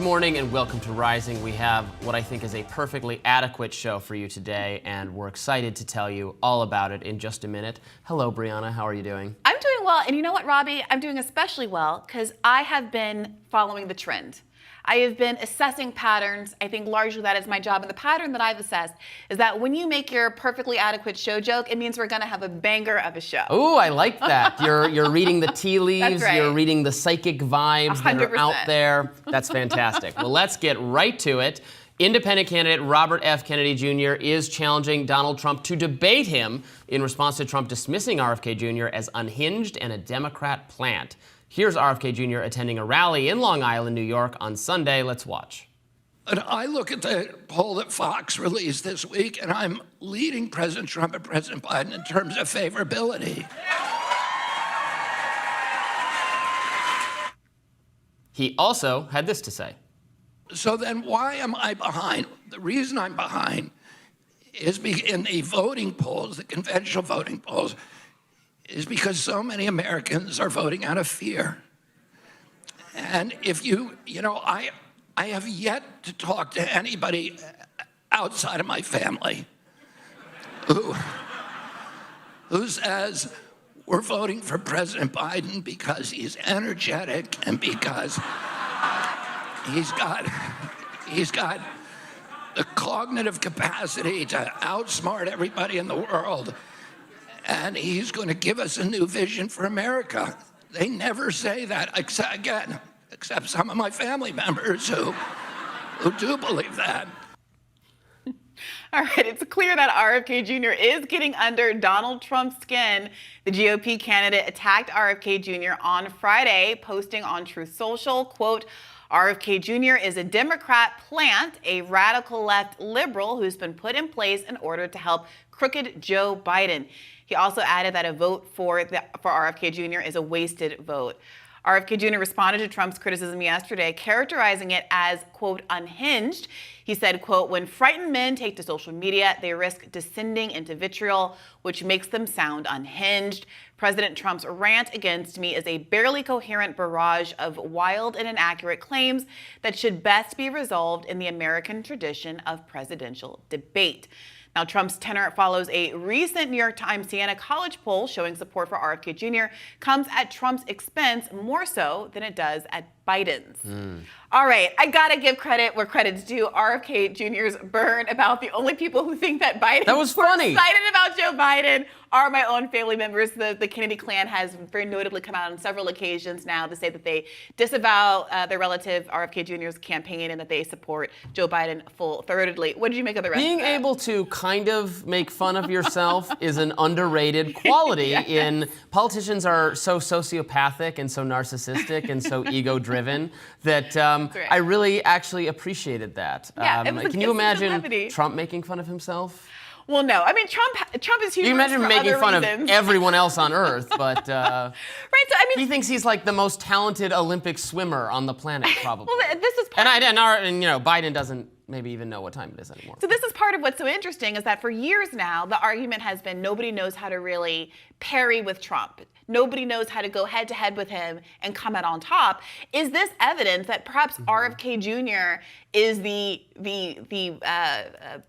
morning and welcome to Rising. We have what I think is a perfectly adequate show for you today, and we're excited to tell you all about it in just a minute. Hello, Brianna. How are you doing? I'm doing well, and you know what, Robbie? I'm doing especially well because I have been following the trend. I have been assessing patterns. I think largely that is my job, and the pattern that I've assessed is that when you make your perfectly adequate show joke, it means we're going to have a banger of a show. Ooh, I like that. You're reading the tea leaves. That's right. You're reading the psychic vibes 100%. that are out there. That's fantastic. Well, let's get right to it. Independent candidate Robert F. Kennedy Jr. is challenging Donald Trump to debate him in response to Trump dismissing RFK Jr. as unhinged and a Democrat plant. Here's RFK Jr. attending a rally in Long Island, New York on Sunday. Let's watch. And I look at the poll that Fox released this week, and I'm leading President Trump and President Biden in terms of favorability. He also had this to say. So then why am I behind? The reason I'm behind is in the voting polls, the conventional voting polls, is because so many Americans are voting out of fear. And if I have yet to talk to anybody outside of my family who says we're voting for President Biden because he's energetic and because he's got the cognitive capacity to outsmart everybody in the world. And he's going to give us a new vision for America. They never say that, except some of my family members who do believe that. All right, it's clear that RFK Jr. is getting under Donald Trump's skin. The GOP candidate attacked RFK Jr. on Friday, posting on Truth Social, quote, RFK Jr. is a Democrat plant, a radical left liberal who's been put in place in order to help crooked Joe Biden. He also added that a vote for RFK Jr. is a wasted vote. RFK Jr. responded to Trump's criticism yesterday, characterizing it as, quote, unhinged. He said, quote, when frightened men take to social media, they risk descending into vitriol, which makes them sound unhinged. President Trump's rant against me is a barely coherent barrage of wild and inaccurate claims that should best be resolved in the American tradition of presidential debate. Now, Trump's tenor follows a recent New York Times Siena College poll showing support for RFK Jr. comes at Trump's expense more so than it does at Biden's. All right, I gotta give credit where credit's due. RFK Jr.'s burn about the only people who think that Biden was funny. excited about Joe Biden are my own family members. The Kennedy clan has very notably come out on several occasions now to say that they disavow their relative RFK Jr.'s campaign and that they support Joe Biden full-throatedly. What did you make of the rest Being of that? able to kind of make fun of yourself is an underrated quality. Yes. Politicians are so sociopathic and so narcissistic and so ego-driven that right. I really actually appreciated that. Yeah, it was can you a sense of imagine levity. Trump making fun of himself? Well, no. I mean, Trump is humorous You imagine for making other fun reasons. of everyone else on Earth, but Right, so I mean, he thinks he's like the most talented Olympic swimmer on the planet, probably. well, this is part And Biden doesn't maybe even know what time it is anymore. So this is part of what's so interesting is that for years now, the argument has been nobody knows how to really parry with Trump. Nobody knows how to go head to head with him and come out on top. Is this evidence that perhaps RFK Jr. is the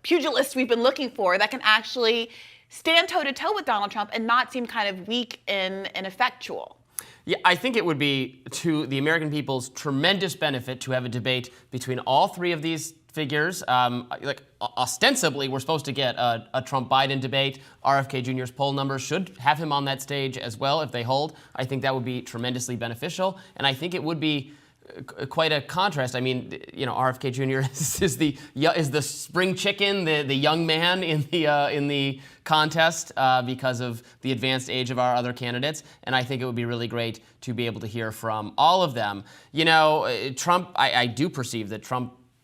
pugilist we've been looking for that can actually stand toe to toe with Donald Trump and not seem kind of weak and ineffectual? Yeah, I think it would be to the American people's tremendous benefit to have a debate between all three of these figures. Ostensibly, we're supposed to get a Trump-Biden debate. RFK Jr.'s poll numbers should have him on that stage as well if they hold. I think that would be tremendously beneficial, and I think it would be quite a contrast. I mean, RFK Jr. is the spring chicken, the young man in the contest because of the advanced age of our other candidates, and I think it would be really great to be able to hear from all of them. Trump, I do perceive that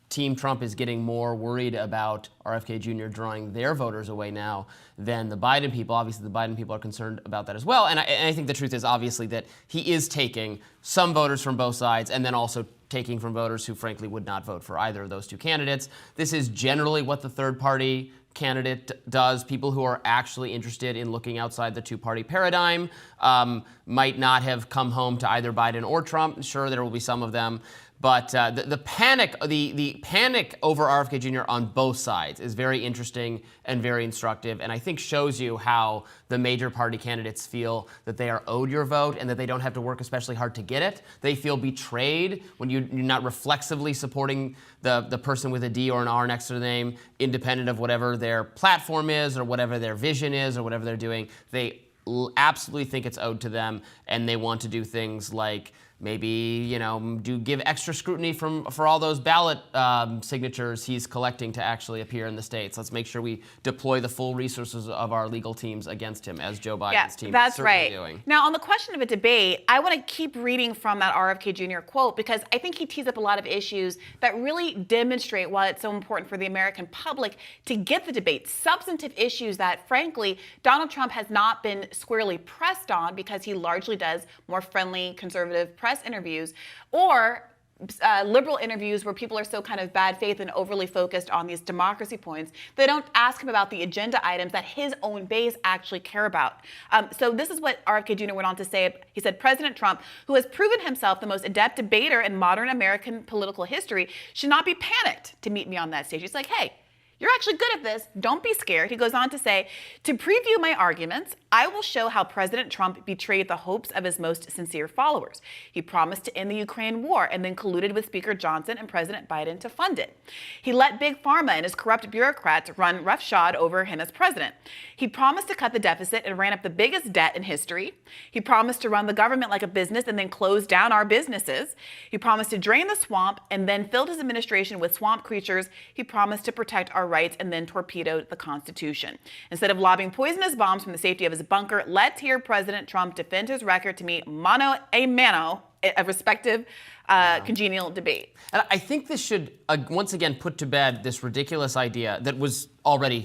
Team Trump is getting more worried about RFK Jr. drawing their voters away now than the Biden people. Obviously, the Biden people are concerned about that as well. And I think the truth is obviously that he is taking some voters from both sides and then also taking from voters who frankly would not vote for either of those two candidates. This is generally what the third party candidate does. People who are actually interested in looking outside the two-party paradigm might not have come home to either Biden or Trump. Sure, there will be some of them. But the panic over RFK Jr. on both sides is very interesting and very instructive, and I think shows you how the major party candidates feel that they are owed your vote and that they don't have to work especially hard to get it. They feel betrayed when you're not reflexively supporting the person with a D or an R next to the name, independent of whatever their platform is or whatever their vision is or whatever they're doing. They absolutely think it's owed to them, and they want to do things like maybe, give extra scrutiny for all those ballot signatures he's collecting to actually appear in the states. Let's make sure we deploy the full resources of our legal teams against him, as Joe Biden's team is certainly doing. Now, on the question of a debate, I want to keep reading from that RFK Jr. quote, because I think he tees up a lot of issues that really demonstrate why it's so important for the American public to get the debate. Substantive issues that, frankly, Donald Trump has not been squarely pressed on because he largely does more friendly, conservative press interviews or liberal interviews where people are so kind of bad faith and overly focused on these democracy points. They don't ask him about the agenda items that his own base actually care about. So this is what RFK Jr. went on to say. He said, President Trump, who has proven himself the most adept debater in modern American political history, should not be panicked to meet me on that stage. He's like, hey, you're actually good at this. Don't be scared. He goes on to say, to preview my arguments, I will show how President Trump betrayed the hopes of his most sincere followers. He promised to end the Ukraine war and then colluded with Speaker Johnson and President Biden to fund it. He let Big Pharma and his corrupt bureaucrats run roughshod over him as president. He promised to cut the deficit and ran up the biggest debt in history. He promised to run the government like a business and then close down our businesses. He promised to drain the swamp and then filled his administration with swamp creatures. He promised to protect our rights and then torpedoed the Constitution. Instead of lobbing poisonous bombs from the safety of his bunker, let's hear President Trump defend his record to meet mano a mano, a respective congenial debate. And I think this should once again put to bed this ridiculous idea that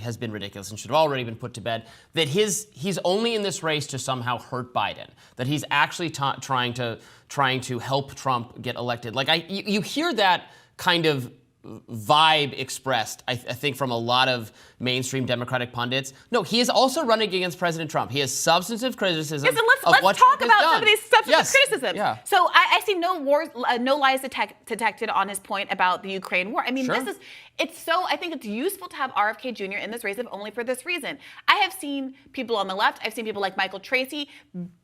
has been ridiculous and should have already been put to bed, that he's only in this race to somehow hurt Biden, that he's actually trying to help Trump get elected. Like you hear that kind of vibe expressed, I think, from a lot of mainstream Democratic pundits. No, he is also running against President Trump. He has substantive criticism. Yes, and let's talk about some of these substantive criticisms. Yeah. So I see no lies detected on his point about the Ukraine war. I mean, Sure. I think it's useful to have RFK Jr. in this race, if only for this reason. I have seen people on the left, I've seen people like Michael Tracy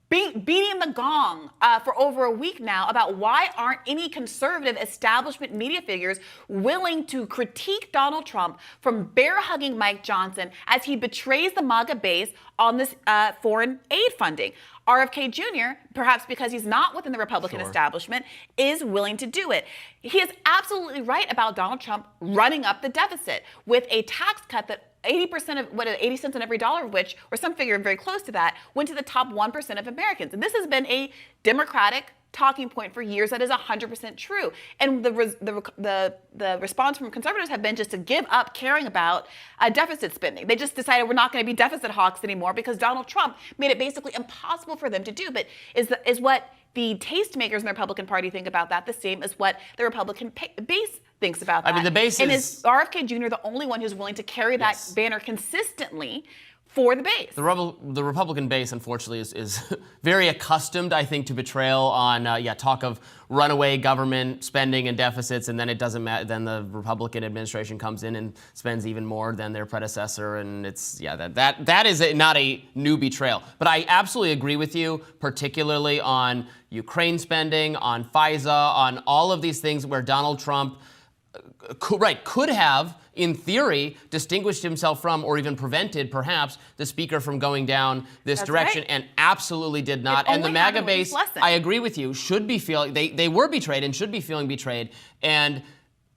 beating the gong for over a week now about why aren't any conservative establishment media figures willing to critique Donald Trump from bear-hugging Mike Johnson as he betrays the MAGA base on this foreign aid funding. RFK Jr., perhaps because he's not within the Republican establishment, is willing to do it. He is absolutely right about Donald Trump running up the deficit with a tax cut that 80% of 80 cents on every dollar of which, or some figure very close to that, went to the top 1% of Americans. And this has been a Democratic talking point for years that is 100% true. And the response from conservatives have been just to give up caring about deficit spending. They just decided we're not going to be deficit hawks anymore because Donald Trump made it basically impossible for them to do. But is what the tastemakers in the Republican Party think about that the same as what the Republican base thinks about that? I mean, the base and is RFK Jr. the only one who's willing to carry that banner consistently for the base? The Republican base, unfortunately, is very accustomed, I think, to betrayal on talk of runaway government spending and deficits, and then it doesn't matter. Then the Republican administration comes in and spends even more than their predecessor, and that is not a new betrayal. But I absolutely agree with you, particularly on Ukraine spending, on FISA, on all of these things where Donald Trump could have, in theory, distinguished himself from, or even prevented, perhaps, the speaker from going down this direction, and absolutely did not. And the MAGA base, I agree with you, should be feeling, they were betrayed and should be feeling betrayed. And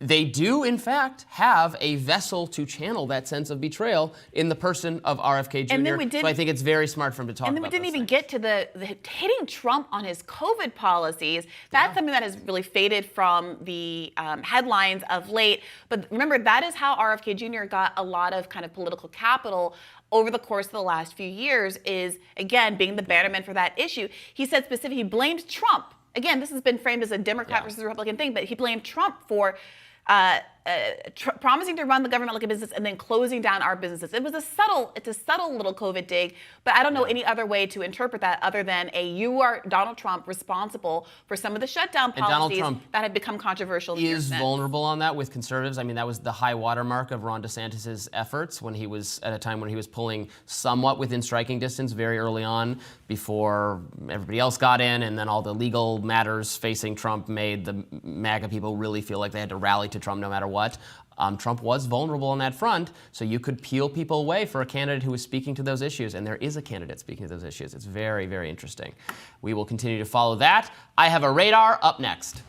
they do, in fact, have a vessel to channel that sense of betrayal in the person of RFK Jr. So I think it's very smart for him to talk about. And then we didn't even get to the hitting Trump on his COVID policies. That's something that has really faded from the headlines of late. But remember, that is how RFK Jr. got a lot of kind of political capital over the course of the last few years, is, again, being the bannerman for that issue. He said specifically, he blamed Trump. Again, this has been framed as a Democrat versus Republican thing, but he blamed Trump for promising to run the government like a business and then closing down our businesses. It's a subtle little COVID dig, but I don't know any other way to interpret that other than you are, Donald Trump, responsible for some of the shutdown policies that have become controversial. He is vulnerable on that with conservatives. I mean, that was the high watermark of Ron DeSantis' efforts when he was at a time when he was pulling somewhat within striking distance very early on before everybody else got in, and then all the legal matters facing Trump made the MAGA people really feel like they had to rally to Trump no matter what. Trump was vulnerable on that front, so you could peel people away for a candidate who was speaking to those issues, and there is a candidate speaking to those issues. It's very, very interesting. We will continue to follow that. I have a radar up next.